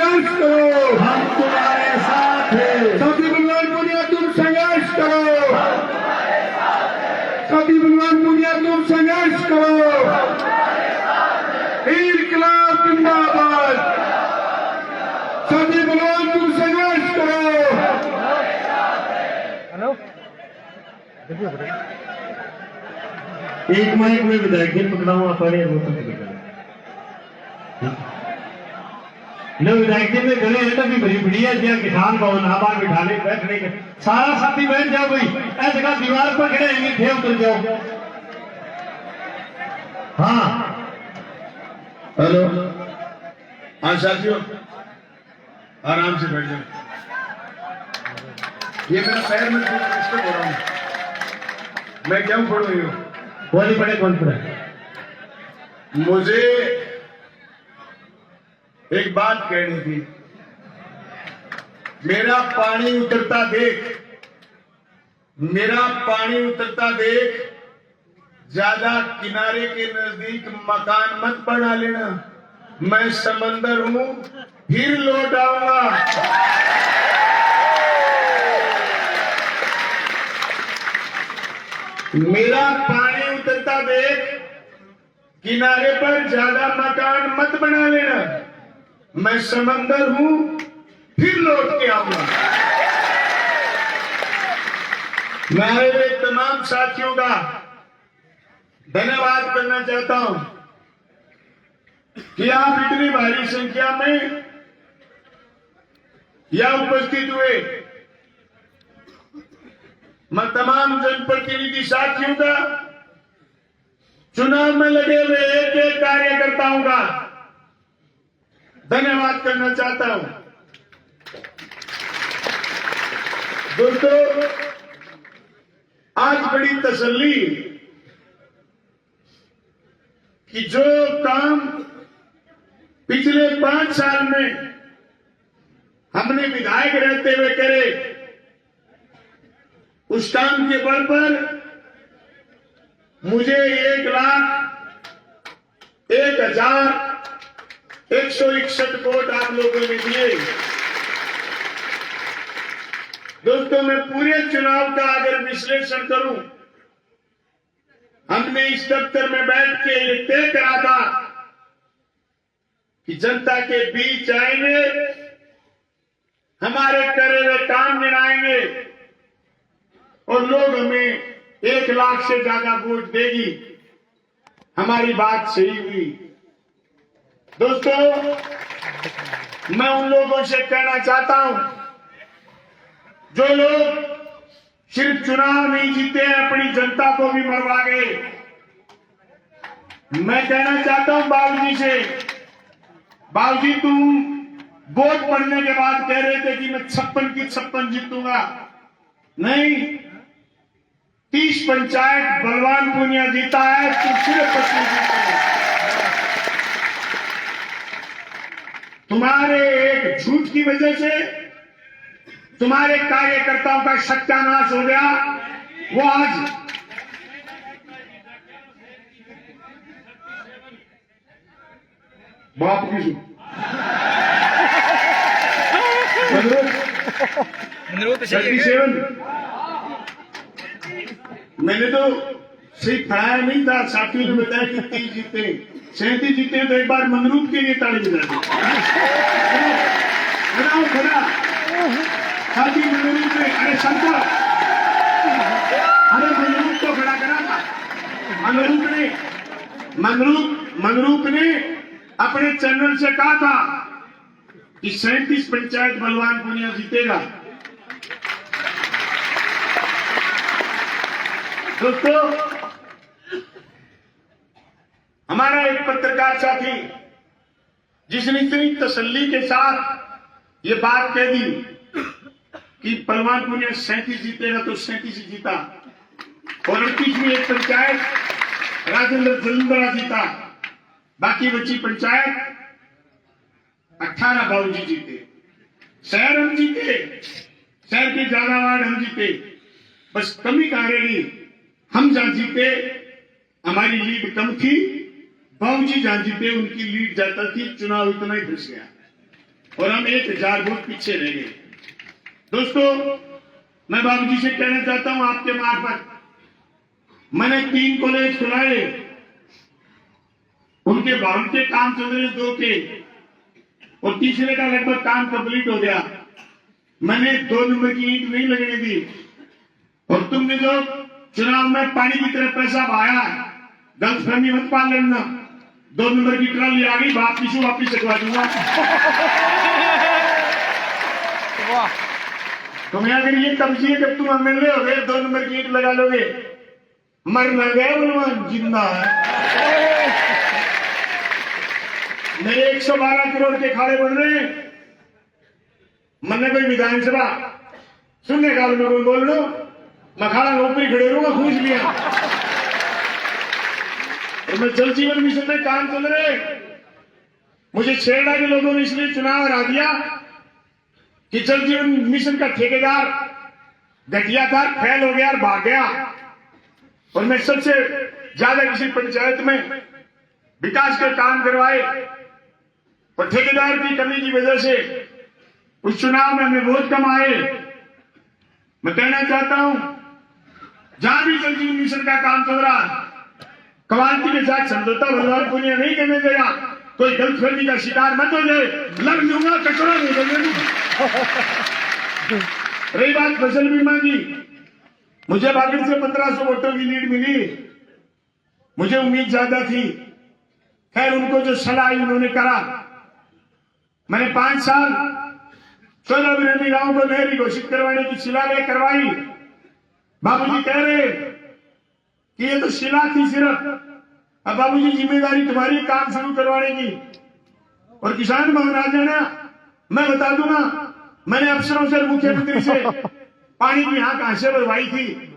संघर्ष करो, हम तुम्हारे साथ हैं। साथी बलवान पुनिया तुम संघर्ष करो, साथी बलवान पुनिया तुम संघर्ष करो, इनकलाब जिंदाबाद, साथी बलवान तुम संघर्ष करो। एक माइक में विधायक जी पकड़ाऊँ आप वो तो लो विधायक जी में गले है भी बड़ी बढ़िया जिया किसान भवन आबाद बिठाने बैठने के सारा साथी बैठ जाओ भाई ऐसे का दीवार पर खड़े हैं थे उतर जाओ। हाँ हेलो, हाँ साथियों आराम से बैठ जाओ। ये मेरा पैर में डिस्टर्ब हो रहा हूँ, मैं क्यों पढ़ रही हूँ? बोली पड़े कौन पड़े। मुझे एक बात कहनी थी। मेरा पानी उतरता देख, मेरा पानी उतरता देख, ज्यादा किनारे के नजदीक मकान मत बना लेना। मैं समंदर हूं, फिर लौट आऊंगा। मेरा पानी उतरता देख, किनारे पर ज्यादा मकान मत बना लेना। मैं समंदर हूं, फिर लौट के आऊंगा। मैं आए हुए तमाम साथियों का धन्यवाद करना चाहता हूं कि आप इतनी भारी संख्या में यहां उपस्थित हुए। मैं तमाम जनप्रतिनिधि साथियों का, चुनाव में लगे हुए एक एक कार्यकर्ताओं का धन्यवाद करना चाहता हूं। दोस्तों, आज बड़ी तसल्ली कि जो काम पिछले 5 साल में हमने विधायक रहते हुए करे, उस काम के बल पर मुझे 1,01,161 वोट आप लोगों ने दिए। दोस्तों, मैं पूरे चुनाव का अगर विश्लेषण करूं, हमने इस दफ्तर में बैठ के ये तय करा था कि जनता के बीच आएंगे, हमारे करे हुए काम गिनाएंगे और लोग हमें 1 लाख से ज्यादा वोट देगी। हमारी बात सही हुई। दोस्तों, मैं उन लोगों से कहना चाहता हूं जो लोग सिर्फ चुनाव नहीं जीते हैं, अपनी जनता को भी मरवा गए। मैं कहना चाहता हूं बाबूजी से, बाबूजी तुम वोट पड़ने के बाद कह रहे थे कि मैं 56 की 56 जीतूंगा। नहीं, 30 पंचायत बलवान पुनिया जीता है, तुम सिर्फ 25 जीते हैं। तुम्हारे एक झूठ की वजह से तुम्हारे कार्यकर्ताओं का सत्यानाश हो गया। वो आज बाप की मैंने तो सिर्फ पढ़ाया नहीं था, साथियों ने बताया कि 30 जीते, 37 जीते, तो एक बार मंगरूप के लिए ताली बजा दी। खड़ा साथी मंगरूप ने, अरे शंकर, अरे मंगरूप को खड़ा करा था। मंगरूप ने अपने चैनल से कहा था कि 37 पंचायत बलवान पुनिया जीतेगा। दोस्तों, हमारा एक पत्रकार साथी जिसने इतनी तसल्ली के साथ ये बात कह दी कि बलवान पुनिया 37 जीतेगा, तो 37 ही जीता और 38वीं एक पंचायत राजेंद्र जलंधरा जीता। बाकी बची पंचायत 18 बाबूजी जीते। शहर हम जीते, शहर के ज्यादा वार्ड हम जीते, बस कमी कहां रही, हम जहां जीते हमारी लीड कम थी, बाबूजी जहां जीते उनकी लीड ज्यादा थी, चुनाव इतना ही फंस गया। और हम 1000 वोट पीछे रह गए। दोस्तों, मैं बाबूजी से कहना चाहता हूं आपके मार्फत, मैंने 3 कॉलेज खुलाए, उनके भवन के काम चल रहे 2 के, और तीसरे का लगभग काम कंप्लीट हो गया। मैंने 2 नंबर की ईंट नहीं लगने दी। और तुमने जो चुनाव में पानी की तरह पैसा बहाया, गलतफहमी मत पाल लेना। 2 नंबर की ट्रॉली आ गई, वापिस लगवा दूंगा। तुम्हें अगर ये कब्जी है, जब तुम एमएलए हो गए 2 नंबर की ईंट लगा लोगे, मर न गए बलवान, जिंदा है। मेरे 112 करोड़ के खाड़े बन रहे हैं। मैंने कोई विधानसभा सुनने का में कोई बोल लो, मैं खाड़ा नौकरी खड़े रहूंगा, पूछ लिया। और मैं जल जीवन मिशन में काम चल रहे, मुझे छेड़ा के लोगों ने इसलिए चुनाव हरा दिया कि जल जीवन मिशन का ठेकेदार घटिया था, फेल हो गया और भाग गया। और मैं सबसे ज्यादा किसी पंचायत में विकास के काम करवाए, और ठेकेदार की कमी की वजह से उस चुनाव में हमें वोट कम आए। मैं कहना चाहता हूं, जहां भी जल जीवन मिशन का काम चल रहा, क्वालिटी के साथ समझौता बलवान पुनिया नहीं करने देगा। कोई गलतफहमी का शिकार मत हो जाए, लड़ लूंगा, कचरा नहीं करने दूंगा। रही बात फसल बीमा की, मुझे बाकी से 1500 वोटों की लीड मिली, मुझे उम्मीद ज्यादा थी। खैर, उनको जो सलाह उन्होंने करा, मैंने 5 साल 14 बिरनी गांव को नहरी घोषित करवाने की शिलालेख करवाई। बाबूजी कह रहे कि ये तो शिला थी सिर्फ, अब बाबूजी जिम्मेदारी तुम्हारी काम शुरू करवाने की। और किसान भवन आ जाना, मैं बता दूंगा, मैंने अफसरों से, मुख्यमंत्री से पानी की यहां कहां से भरवाई थी,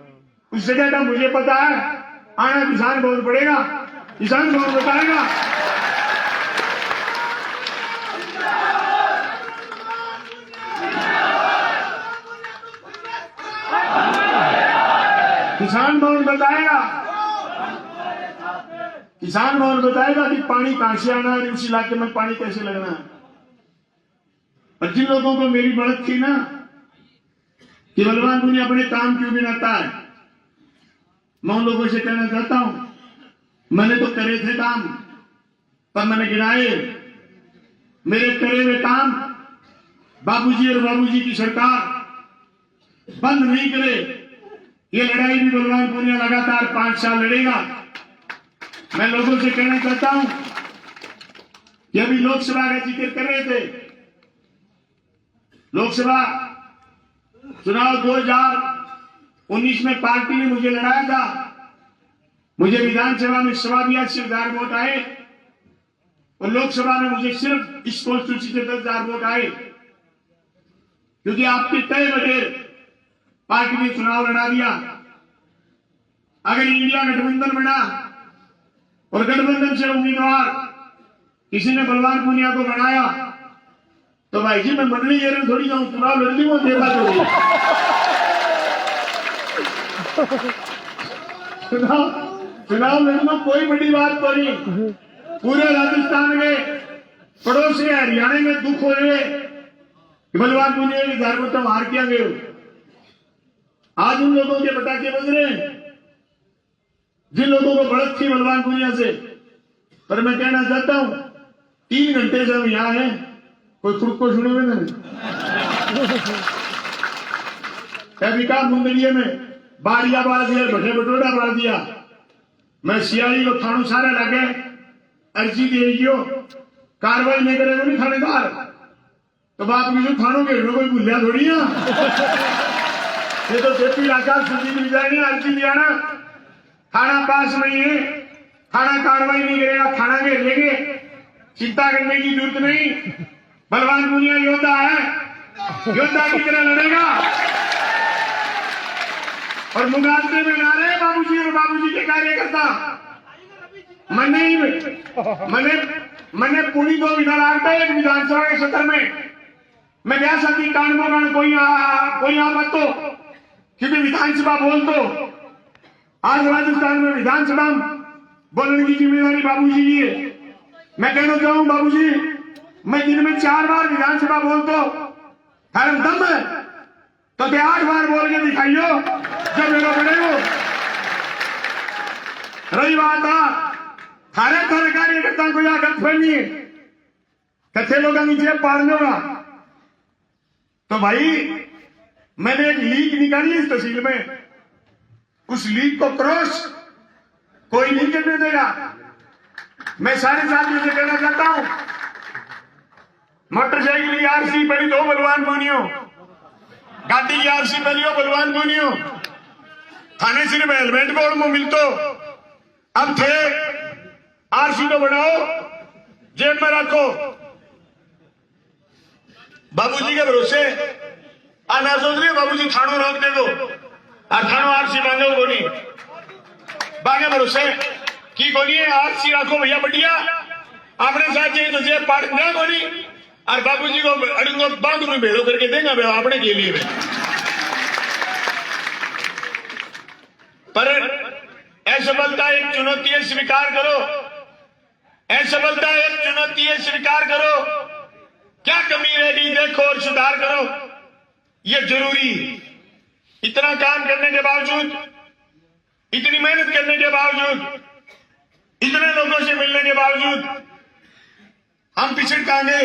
उस जगह का मुझे पता है। आना किसान भवन पड़ेगा, किसान भवन बताएगा। किसान भवन बताएगा, किसान भवन बताएगा कि पानी कहां से आना है, उस इलाके में पानी कैसे लगना है। और जिन लोगों को मेरी बढ़त थी ना कि बलवान पुनिया अपने काम क्यों गिनाता है, मैं उन लोगों से कहना चाहता हूं, मैंने तो करे थे काम, पर मैंने गिनाए। मेरे करे हुए काम बाबूजी और बाबूजी की सरकार बंद नहीं करे। ये लड़ाई भी बलवान पुनिया लगातार 5 साल लड़ेगा। मैं लोगों से कहना चाहता हूं कि अभी लोकसभा का जिक्र कर रहे थे, लोकसभा चुनाव 2019 में पार्टी ने मुझे लड़ाया था। मुझे विधानसभा में 82,000 वोट आए, और लोकसभा में मुझे सिर्फ इस कॉन्स्टिट्यूंसी से 10,000 वोट आए, क्योंकि आपके तय बगैर पार्टी ने चुनाव लड़ा दिया। अगर इंडिया गठबंधन बना और गठबंधन से उम्मीदवार किसी ने बलवान पुनिया को बनाया, तो भाई जी मैं मंडली एरिया थोड़ी जाऊं, चुनाव लड़ लूंगा, देखा तो चुनाव लड़ना कोई बड़ी बात तो नहीं। पूरे राजस्थान में, पड़ोस के हरियाणा में दुख हो रहे कि बलवान पुनिया की धार को हार किया गए। आज उन लोगों के पटाखे बज रहे हैं जिन लोगों को बढ़त थी बलवान पुनिया से। पर मैं कहना चाहता हूं, 3 घंटे से हम यहां हैं, कोई खुद को सुने हुए नहीं। विकास मुंदड़िया में बाड़िया बाढ़ दिया, भटे बटोरा बाढ़ दिया। मैं सियाड़ी को थानू सारे लगे अर्जी दे दियो, कार्रवाई नहीं करेगा नहीं थानेदार, तो बाप की थानों के कोई भूलिया थोड़ी है। ये तो सेपी इलाका सुजीत विजय ने अर्जी दिया ना, थाना पास नहीं है, थाना कार्रवाई नहीं करेगा, थाना घेर लेंगे, चिंता करने की जरूरत नहीं। बलवान पुनिया योद्धा है, योद्धा की तरह लड़ेगा। और मुकाबले में ना रहे बाबूजी और बाबूजी के कार्यकर्ता। मैंने पूरी 2 विधानसभा, एक विधानसभा के सत्र में मैं गया साथी कांड कोई मत तो, क्योंकि विधानसभा बोल तो आज राजस्थान में विधानसभा बोलने की जिम्मेदारी बाबूजी की है। मैं कहना चाहूं बाबूजी, मैं दिन में 4 बार विधानसभा बोल तो थारे दम है तो 8 बार बोल के दिखाइयो जब मेरा बड़े हो। रही बात थारे थारे कार्यकर्ता को या गलतफहमी है कच्चे लोग नीचे पाड़ होगा तो भाई मैंने एक लीक निकाली इस तहसील में, उस लीक को क्रॉस कोई नहीं करने देगा। मैं सारे साथियों से कहना चाहता हूं, मोटरसाइकिल की आरसी पहली दो बलवान बोनियो, गाड़ी की आरसी पहली हो बलवान बोनियो, थाने सिर्फ हेलमेट बोर्ड में मिलतो अब थे आरसी को बनाओ जेब में रखो। बाबूजी के भरोसे ना सोच रहे बाबूजी थानों रोक दे दो और थानों आरसी मांगो कोनी बागे भरोसे की कोनी आरसी रखो भैया बढ़िया अपने साथ चाहिए तो जेब पाट ना कोनी और बाबूजी को अड़ूंगो बांध में भेड़ो करके देंगे भैया अपने के लिए पर असफलता एक चुनौती है स्वीकार करो, असफलता एक चुनौती है स्वीकार करो, क्या कमी रहेगी देखो और सुधार करो। ये जरूरी इतना काम करने के बावजूद, इतनी मेहनत करने के बावजूद, इतने लोगों से मिलने के बावजूद हम पिछड़ कांगे।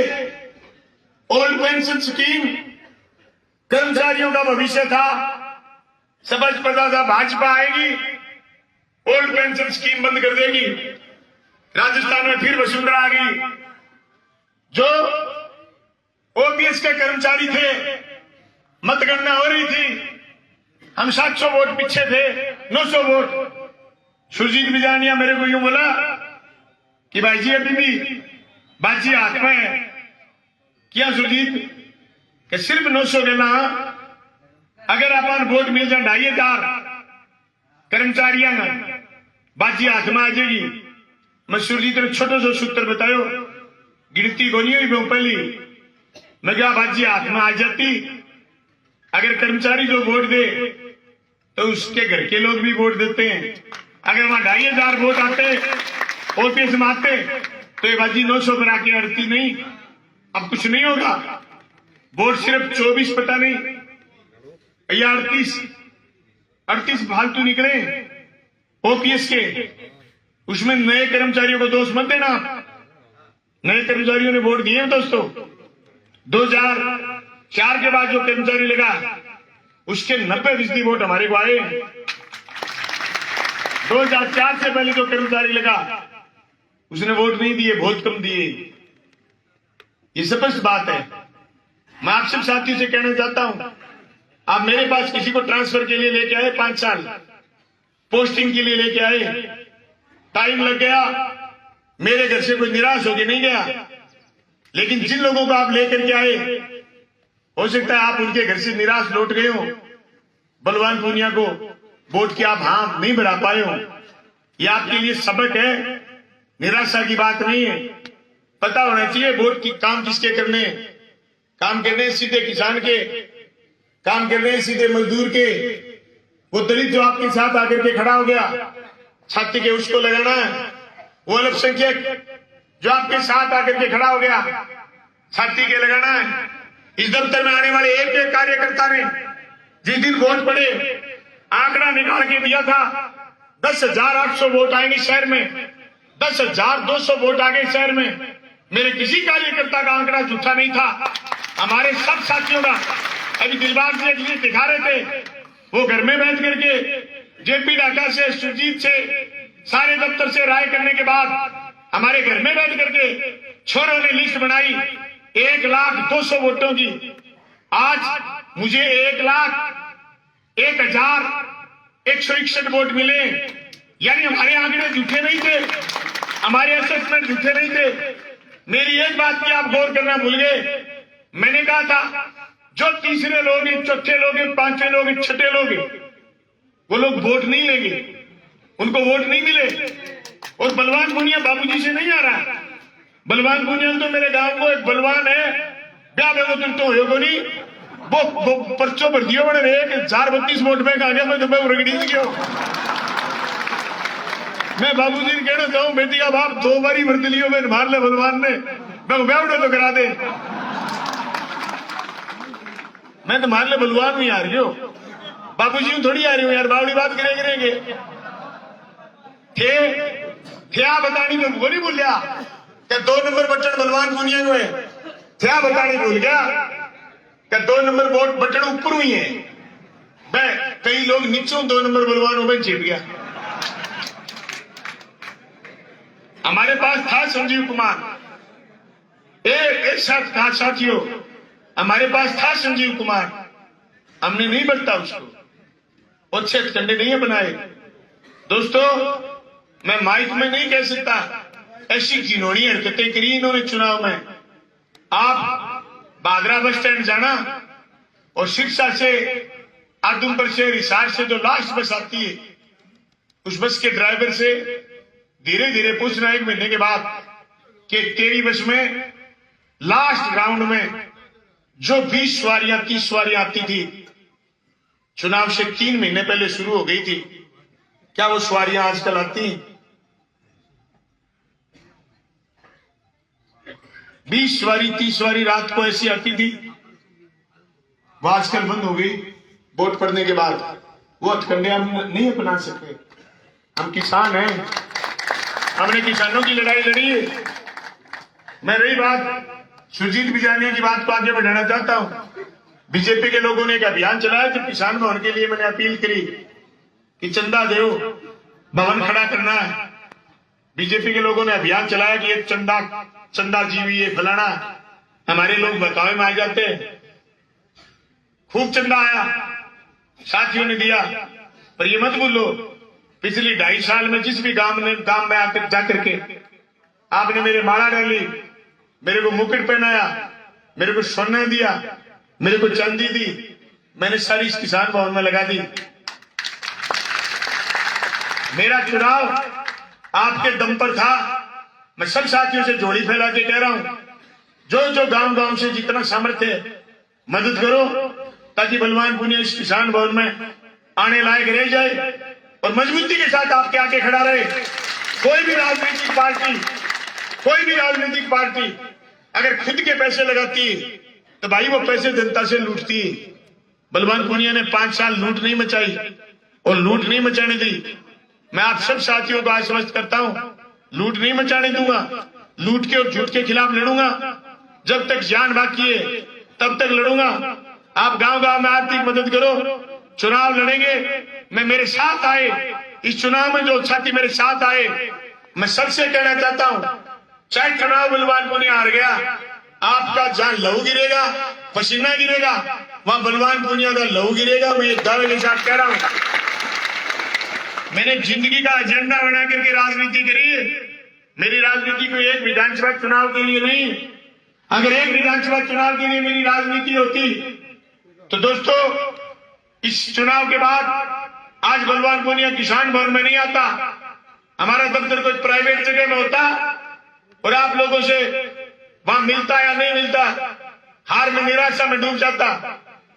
ओल्ड पेंशन स्कीम कर्मचारियों का भविष्य था, समझ पता था भाजपा आएगी ओल्ड पेंशन स्कीम बंद कर देगी। राजस्थान में फिर वसुंधरा आ गई। जो ओपीएस के कर्मचारी थे, मतगणना हो रही थी, हम 700 वोट पीछे थे, 900 वोट। सुरजीत बिजानिया मेरे को यूं बोला कि भाई जी अभी भी बाजी हाथ में है क्या सुरजीत कि सिर्फ 900 देना अगर अपन वोट मिल जाए 2500 कर्मचारियों बाजी हाथ में आ जाएगी। मैं सुरजीत ने छोटा सा सूत्र बतायो, गिनती को नहीं हुई पहली, मैं क्या बाजी हाथ में आ जाती। अगर कर्मचारी जो वोट दे तो उसके घर के लोग भी वोट देते हैं। अगर वहां 2500 वोट आते ओपीएस में आते तो ये बाजी 900 बना के अड़ती नहीं। अब कुछ नहीं होगा, वोट सिर्फ 24 पता नहीं या 38 फालतू निकले ओपीएस के, उसमें नए कर्मचारियों को दोष मत देना। नए कर्मचारियों ने वोट दिए दोस्तों। 2004 के बाद जो कर्मचारी लगा उसके 90% वोट हमारे को आए। 2004 से पहले जो कर्मचारी लगा उसने वोट नहीं दिए, बहुत कम दिए। ये स्पष्ट बात है। मैं आप सब साथियों से कहना चाहता हूं, आप मेरे पास किसी को ट्रांसफर के लिए लेके आए 5 साल, पोस्टिंग के लिए लेके आए, टाइम लग गया, मेरे घर से कोई निराश होकर नहीं गया। लेकिन जिन लोगों को आप लेकर के आए हो सकता है आप उनके घर से निराश लौट गए हो। बलवान पूनिया को वोट की आप हाँ नहीं बढ़ा पाए हो, यह आपके लिए सबक है, निराशा की बात नहीं है। पता होना चाहिए वोट की काम किसके करने, काम करने सीधे किसान के, काम करने सीधे मजदूर के। वो दलित जो आपके साथ आकर के खड़ा हो गया छाती के उसको लगाना है, वो अल्पसंख्यक जो आपके साथ आकर के खड़ा हो गया छाती के लगाना है। इस दफ्तर में आने वाले एक एक कार्यकर्ता ने जिस दिन वोट पड़े आंकड़ा निकाल के दिया था 10,800 वोट आएंगे शहर में, 10,200 वोट आ गए शहर में। मेरे किसी कार्यकर्ता का आंकड़ा झूठा नहीं था, हमारे सब साथियों का। अभी दिलबाग जी एक दिखा रहे थे, वो घर में बैठ करके जेपी डाटा से, सुरजीत से, सारे दफ्तर से राय करने के बाद हमारे घर में बैठ करके छोरों ने लिस्ट बनाई 1,02,000 वोटों की। आज मुझे 1,01,161 वोट मिले, यानी हमारे आंकड़े झूठे नहीं थे, हमारे असेसमेंट झूठे नहीं थे। मेरी एक बात की आप गौर करना भूल गए, मैंने कहा था जो तीसरे लोग, चौथे लोग, पांचवें लोग, छठे लोग, वो लोग वोट नहीं लेंगे, उनको वोट नहीं मिले। और बलवान पूनिया बाबूजी से नहीं आ रहा। बलवान पूनिया तो मेरे गांव को एक बलवान है, ब्याह बेगो तुम तो हो नहीं, वो पर्चो भर दियो मैंने 1,032 वोट बैंक आ गया, मैं तो मैं रगड़ी गया। मैं बाबूजी ने कहना चाहूं बेटी का बाप 2 बारी भर्ती लियो, मैं मार ले बलवान ने मैं ब्याह तो करा दे। मैं तुम्हारे लिए बलवान नहीं आ रही हो, बाबू जी थोड़ी आ रही हूँ यार, बावड़ी बात करेंगे थे आप बतानी तो वो नहीं भूल गया क्या 2 नंबर बटन बलवान पुनिया हुए थे, आप बतानी भूल गया क्या 2 नंबर बटन ऊपर हुई है। मैं कई लोग नीचों 2 नंबर बलवानों में छिप गया। हमारे पास था संजीव कुमार, एक साथ था साथियों, हमारे पास था संजीव कुमार, हमने नहीं बरता उसको, अच्छे कंडे नहीं बनाए। दोस्तों मैं माइक में नहीं कह सकता, ऐसी घिनौनी हरकतें करी इन्होंने चुनाव में। आप बागरा बस स्टैंड जाना और शिक्षा से आदमपुर से रिसार से जो लास्ट बस आती है, उस बस के ड्राइवर से धीरे धीरे पूछना 1 महीने के बाद कि तेरी बस में लास्ट ग्राउंड में जो 20 सवारियां 30 सवारियां आती थी, चुनाव से 3 महीने पहले शुरू हो गई थी, क्या वो सवारियां आजकल आती? 20 सवारी 30 सवारी रात को ऐसी आती थी, वो आजकल बंद हो गई वोट पड़ने के बाद। वो हथकंडे हम नहीं अपना सकते। हम किसान हैं, हमने किसानों की लड़ाई लड़ी है। मैं रही बात सुरजीत बिजानिया की बात को आगे बढ़ाना चाहता हूं। बीजेपी के लोगों ने एक अभियान चलाया जब किसान भवन के लिए मैंने अपील करी कि चंदा दो, भवन खड़ा करना है। बीजेपी के लोगों ने अभियान चलाया कि ये चंदा जीवी ये फलाना, हमारे लोग बहकावे में आ जाते। खूब चंदा आया, साथियों ने दिया, पर ये मत भूलो पिछली 2.5 साल में जिस भी गांव में आकर जाकर के आपने मेरे माला डाली, मेरे को मुकुट पहनाया, मेरे को सोना दिया, मेरे को चांदी दी, मैंने सारी इस किसान भवन में लगा दी। मेरा चुनाव आपके दम पर था। मैं सब साथियों से जोड़ी फैला के कह रहा हूं, जो गांव से जितना सामर्थ्य है मदद करो, ताकि बलवान पुनिया इस किसान भवन में आने लायक रह जाए और मजबूती के साथ आपके आगे खड़ा रहे। कोई भी राजनीतिक पार्टी अगर खुद के पैसे लगाती है तो भाई वो पैसे जनता से लूटती है। बलवान पुनिया ने 5 साल लूट नहीं मचाई और लूट नहीं मचाने दी। मैं आप सब साथियों को आश्वस्त करता हूं, लूट नहीं मचाने दूंगा। लूट के और झूठ के खिलाफ लड़ूंगा, जब तक जान बाकी है तब तक लड़ूंगा। आप गांव में आर्थिक मदद करो, चुनाव लड़ेंगे। मैं मेरे साथ आए, इस चुनाव में जो साथी मेरे साथ आए, मैं सबसे कहना चाहता हूं, चाहे चुनाव बलवान पुनिया हार गया, आपका जहां लहू गिरेगा, पसीना गिरेगा, वहां बलवान पुनिया का लहू गिरेगा। मैं एक दावे के साथ कह रहा हूं। मैंने जिंदगी का एजेंडा बना करके राजनीति करी है। मेरी राजनीति कोई एक विधानसभा चुनाव के लिए नहीं। अगर एक विधानसभा चुनाव के लिए मेरी राजनीति होती तो दोस्तों इस चुनाव के बाद आज बलवान पुनिया किसान भवन में नहीं आता, हमारा दफ्तर कोई प्राइवेट जगह में होता और आप लोगों से वहां मिलता या नहीं मिलता, हार में निराशा में डूब जाता।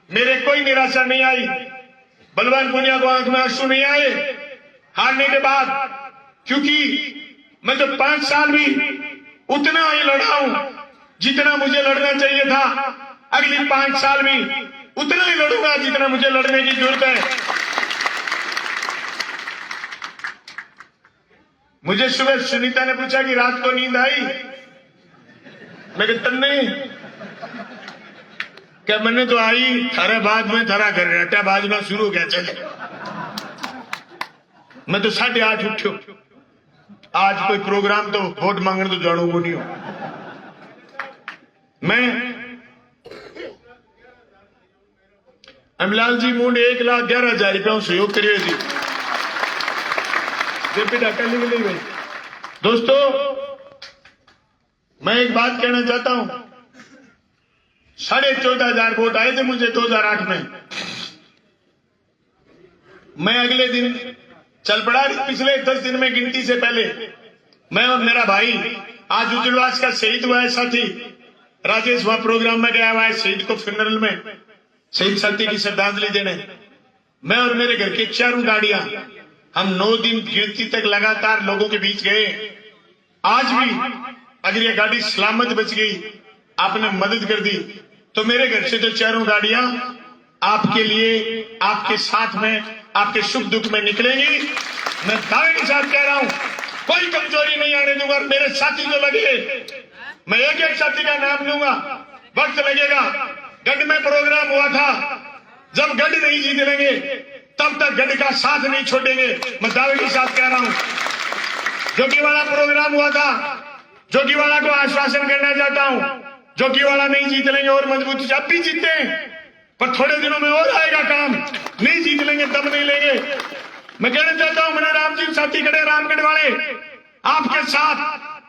मेरे कोई निराशा नहीं आई, बलवान पुनिया को आंख में आंसू नहीं आए हारने के बाद, क्योंकि मैं तो 5 साल भी उतना ही लड़ा हूं जितना मुझे लड़ना चाहिए था। अगली 5 साल भी उतना ही लड़ूंगा जितना मुझे लड़ने की जरूरत है। मुझे सुबह सुनीता ने पूछा कि रात को नींद आई, मैं कहता नहीं, क्या मैंने तो आई थारे बाद में थारा घर रटा बाजना शुरू हो गया। चले मैं तो 8:30 उठ्यो। आज कोई प्रोग्राम तो वोट मांगने तो जानो को नहीं हो। मैं अमलाल जी मुंड 1,11,000 रुपया सहयोग करिए जी। दोस्तों मैं एक बात कहना चाहता हूं, 14,500 वोट आए थे मुझे 2008 में। मैं अगले दिन चल पड़ा, पिछले 10 दिन में गिनती से पहले मैं और मेरा भाई आज उज्जवलवास का शहीद हुआ है साथी राजेश, वहां प्रोग्राम में गया हुआ है शहीद को फ्यूनरल में शहीद साथी की श्रद्धांजलि देने। मैं और मेरे घर की 4 गाड़ियां हम 9 दिन गिनती तक लगातार लोगों के बीच गए। आज भी अगर ये गाड़ी सलामत बच गई, आपने मदद कर दी, तो मेरे घर से तो चारों गाड़ियां आपके लिए, आपके साथ में, आपके सुख दुख में निकलेंगी। मैं दावे के साथ कह रहा हूं, कोई कमजोरी नहीं आने दूंगा। और मेरे साथी जो लगे, मैं एक एक साथी का नाम लूंगा, वक्त लगेगा। गढ़ में प्रोग्राम हुआ था, जब गढ़ नहीं जीत लेंगे तब तक गढ़ का साथ नहीं छोड़ेंगे। मैं दावे के साथ कह रहा हूं, जोगीवाड़ा प्रोग्राम हुआ था, जोगीवाड़ा को आश्वासन करना चाहता हूं, जोगीवाड़ा नहीं जीत लेंगे और मजबूती से, अब भी जीतते हैं पर थोड़े दिनों में और आएगा काम। नहीं जीत लेंगे तब नहीं लेंगे। मैं कहना चाहता हूं, मेरे राम जी साथी खड़े रामगढ़ वाले, आपके साथ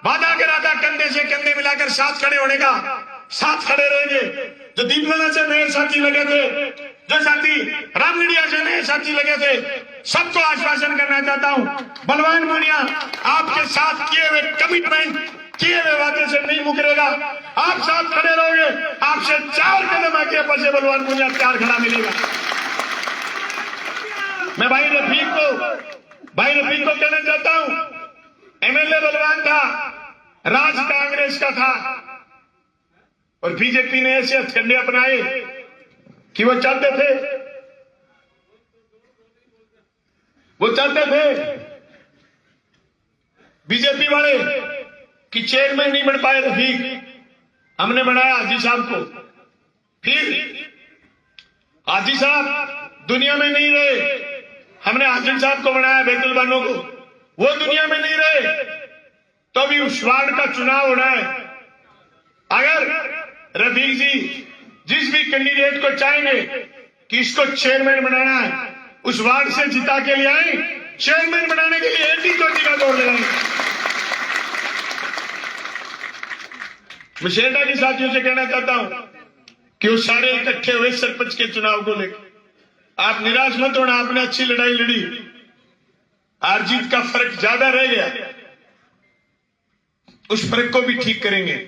वादा करा था कंधे से कंधे मिलाकर साथ खड़े होने का, साथ खड़े रहेंगे। जो दीपवाला से नए साथी लगे थे, जो साथी रामगढ़िया से नए साथी लगे थे, सबको आश्वासन करना चाहता हूं, बलवान मुनिया आपके साथ किए हुए कमिटमेंट, किए हुए वादे से नहीं मुकरेगा। आप साथ खड़े रहोगे, आपसे 4 कदम आगे पीछे बलवान मुनिया प्यार खड़ा मिलेगा। मैं भाई रफीक को कहना चाहता हूं, एमएलए बलवान था, राज कांग्रेस का था, और बीजेपी ने ऐसे हथकंडे अपनाए कि वो चाहते थे बीजेपी वाले कि चेयरमैन नहीं बन पाए रफीक, हमने बनाया हाजी साहब को। फिर हाजी साहब दुनिया में नहीं रहे, हमने हाजिर साहब को बनाया, बैतुल बानो को, वो दुनिया में नहीं रहे, तो भी उस वार्ड का चुनाव होना है। अगर रफीक जी जिस भी कैंडिडेट को चाहेंगे कि इसको चेयरमैन बनाना है, उस वार्ड से जिता के लिए आए, चेयरमैन बनाने के लिए 80-20 का दौड़ लगाएंगे। मैं शेरडा के साथियों से कहना चाहता हूं कि वो सारे इकट्ठे हुए सरपंच के चुनाव को लेकर, आप निराश मत होना, आपने अच्छी लड़ाई लड़ी, हार जीत का फर्क ज्यादा रह गया, उस फर्क को भी ठीक करेंगे।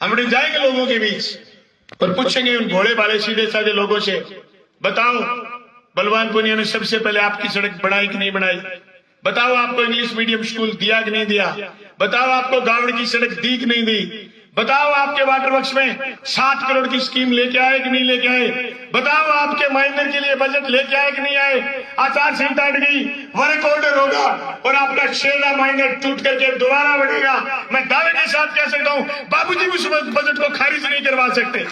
हम जाएंगे लोगों के बीच और पूछेंगे उन भोले भाले सीधे साधे लोगों से, बताओ बलवान पुनिया ने सबसे पहले आपकी सड़क बनाई कि नहीं बनाई? बताओ आपको इंग्लिश मीडियम स्कूल दिया कि नहीं दिया? बताओ आपको गावड़ की सड़क दी कि नहीं दी? बताओ आपके वाटर वर्क्स में 7 करोड़ की स्कीम लेके आए कि नहीं लेके आए? बताओ आपके माइनर के लिए बजट लेके आए कि नहीं आए? आचार संहिता हट गई, वर्क ऑर्डर होगा और आपका 6 माइनर टूट करके दोबारा बढ़ेगा। मैं दावे के साथ कह सकता हूं, बाबूजी उस बजट को खारिज नहीं करवा सकते।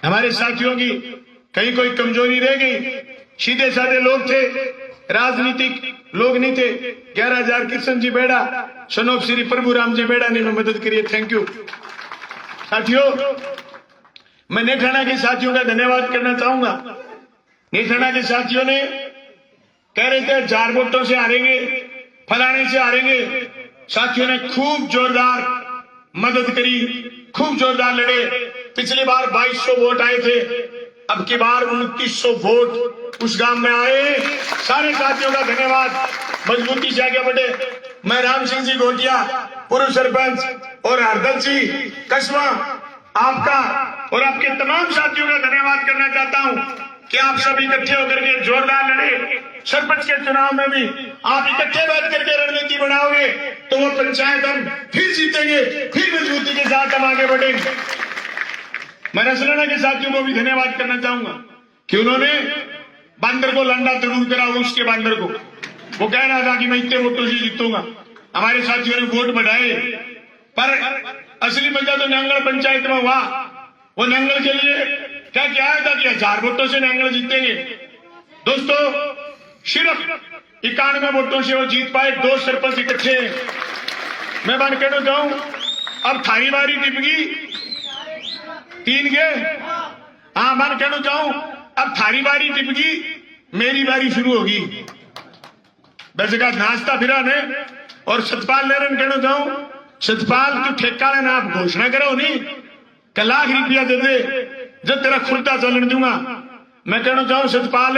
हमारे साथियों की कहीं कोई कमजोरी रह गई, सीधे साधे लोग थे, राजनीतिक लोग नहीं थे। 11,000 कृष्ण जी बेड़ा, सनोप श्री प्रभु राम जी बेड़ा ने मदद करी, थैंक यू साथियों। मैं नेठाना के साथियों का धन्यवाद करना चाहूंगा। नेठाना के साथियों ने कह रहे थे 4 वोटों से हारेंगे, फलाने से हारेंगे, साथियों ने खूब जोरदार मदद करी, खूब जोरदार लड़े। पिछली बार 2200 वोट आए थे, अब की बार 2900 वोट उस गांव में आए। सारे साथियों का धन्यवाद, मजबूती से आगे बढ़े। मैं राम सिंह जी घोटिया, पूर्व सरपंच, और हरदल जी कस्बा, आपका और आपके तमाम साथियों का धन्यवाद करना चाहता हूं कि आप सब इकट्ठे होकर के जोरदार लड़े। सरपंच के चुनाव में भी आप इकट्ठे बैठ करके रणनीति बनाओगे तो वो पंचायत हम फिर जीतेंगे, फिर मजबूती के साथ हम आगे बढ़ेंगे। मैं रसलाना के साथियों को भी धन्यवाद करना चाहूंगा कि उन्होंने बंदर को लंडा जरूर करा, उसके बंदर को वो कह रहा था कि मैं इतने वोटों से जीतूंगा। हमारे साथियों ने वोट बढ़ाए, पर असली मजा तो नंगल पंचायत में हुआ। वो नंगल के लिए क्या क्या था कि 1000 वोटों से नंगल जीतेंगे। दोस्तों, सिर्फ 91 वोटों से वो जीत पाए, 2 सरपंच इकट्ठे। मैं बात कहना चाहूं, अब थारी बारी टिपगी 3 के, हाँ मैं कहना चाहूं, अब थारी बारी टिपगी, मेरी बारी शुरू होगी। वैसे का नाश्ता फिरा ने, और सतपाल लेरन कहना चाहूं, सतपाल तू ठेका लेना, आप घोषणा करो नहीं, 1 लाख रुपया दे दे जब तेरा खुलता चलन दूंगा। मैं कहना चाहूं, सतपाल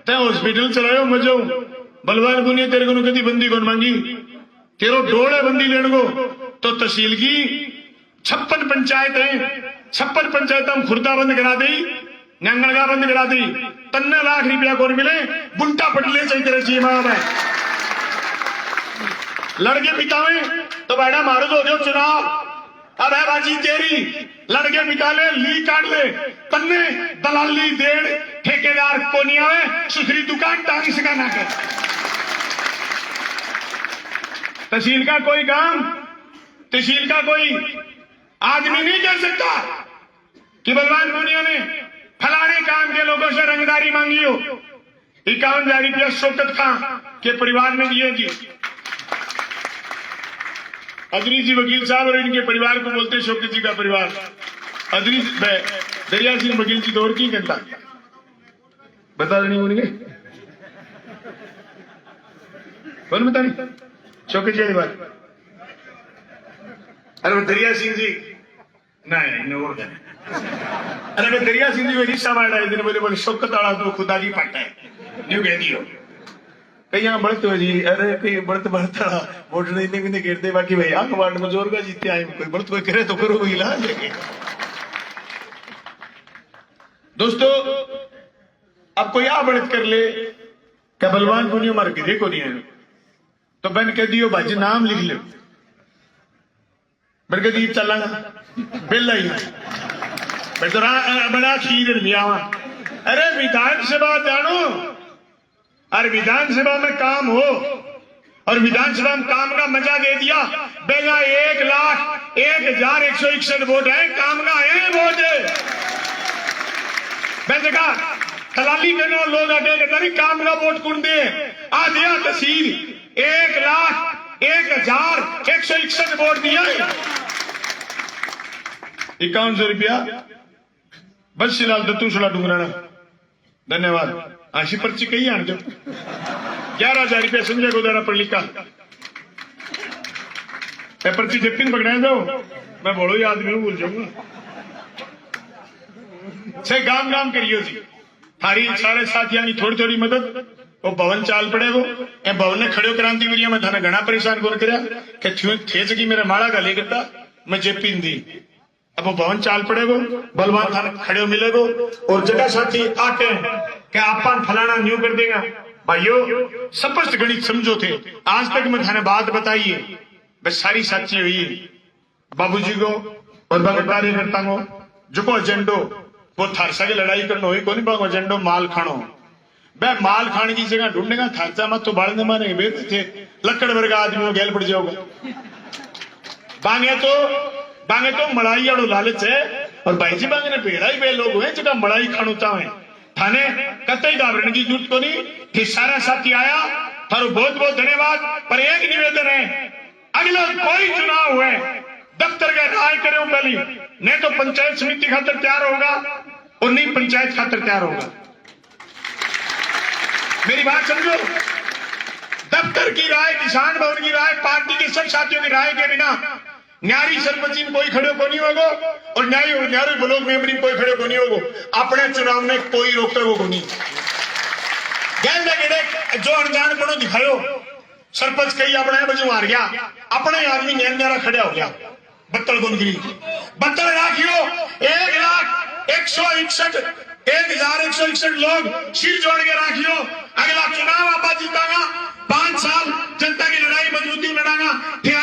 ते हॉस्पिटल चलायो मजो, बलवान गुनिया तेरे को कदी बंदी कौन मांगी, तेरो डोल है बंदी लेने को। तो तहसील की 56 पंचायत है, 56 पंचायत हम खुर्दा बंद करा दी, नंगलगा बंद करा दी, 3 लाख रुपया कौन मिले, बुंटा पटले चाहिए तेरे जी मां है। लड़के बितावे तो बेटा मारो तो जो चुनाव, अब है बाजी तेरी, लड़के बिता ले, ली काट ले, तन्ने दलाली देड़ ठेकेदार को नहीं आवे, सुथरी दुकान टांग सका ना कर। तहसील का कोई काम, तहसील का कोई आदमी नहीं कह सकता कि बलवान पूनिया ने फलाने काम के लोगों से रंगदारी मांगी हो। 51,000 रुपया शौकत खां के परिवार ने दिए जी। अदरी जी वकील साहब और इनके परिवार को बोलते हैं शौकत जी का परिवार। अदरी दरिया सिंह वकील जी दौर की कहता बता नहीं बोलेंगे, बोल बता नहीं शौकत जी बात। अरे वो दरिया सिंह जी नहीं और अरे मैं दरिया सिंह जी में रिक्शा मार रहा है, बोले शौकत वाला तो खुदा की पट्टा है न्यू कह दियो कहीं यहाँ बढ़ते हो जी। अरे कहीं बढ़ता वोट देने भी नहीं गिरते, बाकी भाई आंख वार्ड में जोर का जीते आए, कोई बढ़त कोई करे तो करो इलाज लेके। दोस्तों अब कोई आ बढ़त कर ले क्या बलवान पुनियो मार के देखो नहीं है तो बन कह दियो भाजी नाम लिख लो, बन कह दी चलाना बिल ही तो बड़ा खीर लिया। अरे विधानसभा जानो, अरे विधानसभा में काम हो और विधानसभा में काम का मजा दे दिया। बेगा 1,01,161 वोट है, काम का है वोट बेगा दलाली करने लोग आगे नहीं काम का वोट कुन दे आ दिया। तहसील 1,01,161 वोट दिया, 5100 रुपया बस शिलाल दत्तू सुला डूंगराना धन्यवाद। आशी पर्ची कही आने जो 11,000 रुपया संजय गोदारा पर लिखा मैं पर्ची जप्पिन पकड़ाए दो, मैं बोलो ही आदमी भूल जाऊंगा। छह गाम गाम करियो जी थारी सारे साथियों की थोड़ी थोड़ी मदद। वो भवन चाल पड़े वो ए भवन ने खड़ो क्रांति वीरिया में थाने घना परेशान कौन करया कि थे की मेरा माड़ा का ले करता मैं जेपिन दी। अब वो भवन चाल पड़े वो बलवान थाने खड़े मिलेगो और जगह साथी आके क्या आपन फलाना न्यू कर देगा। भाइयों स्पष्ट गणित समझो थे, आज तक मैं थाने बात बताइए बस सारी साची हुई बाबूजी को और बाकी कार्यकर्ता को जो एजेंडो वो थारसा की लड़ाई करना हुई को नहीं एजेंडो माल खानो बे माल खाने की जगह ढूंढेगा थारसा मत तो बाढ़ने मारेंगे बेटे थे लकड़ वर्ग आदमी गैल पड़ जाओगा। बांगे तो मलाई और लालच है और भाई जी बांगे ने पेड़ा ही वे लोग हुए जगह मलाई खानो चाहे थाने कतई घाबरने की जरूरत को नहीं कि सारा साथी आया थारो बहुत बहुत धन्यवाद। पर एक निवेदन है अगला कोई चुनाव हुए दफ्तर का राय करें पहली नहीं तो पंचायत समिति खातर तैयार होगा और नहीं पंचायत खातर तैयार होगा। मेरी बात समझो, दफ्तर की राय किसान भवन की राय पार्टी के सब साथियों की राय के बिना न्यारी सरपंची में कोई खड़े को नहीं होगा और न्यारी ब्लॉक मेंबरी में कोई खड़े को नहीं होगा। अपने चुनाव में कोई रोकते को नहीं जो अनजान पड़ो दिखायो सरपंच कही अपने बजू हार गया अपने आदमी न्यारा खड़ा हो गया बत्तल गुनगिरी बत्तल राखियो 1,01,161 लोग सिर जोड़ के राखियो। अगला चुनाव आपा जीतागा 5 साल जनता की लड़ाई मजबूती लड़ागा फिर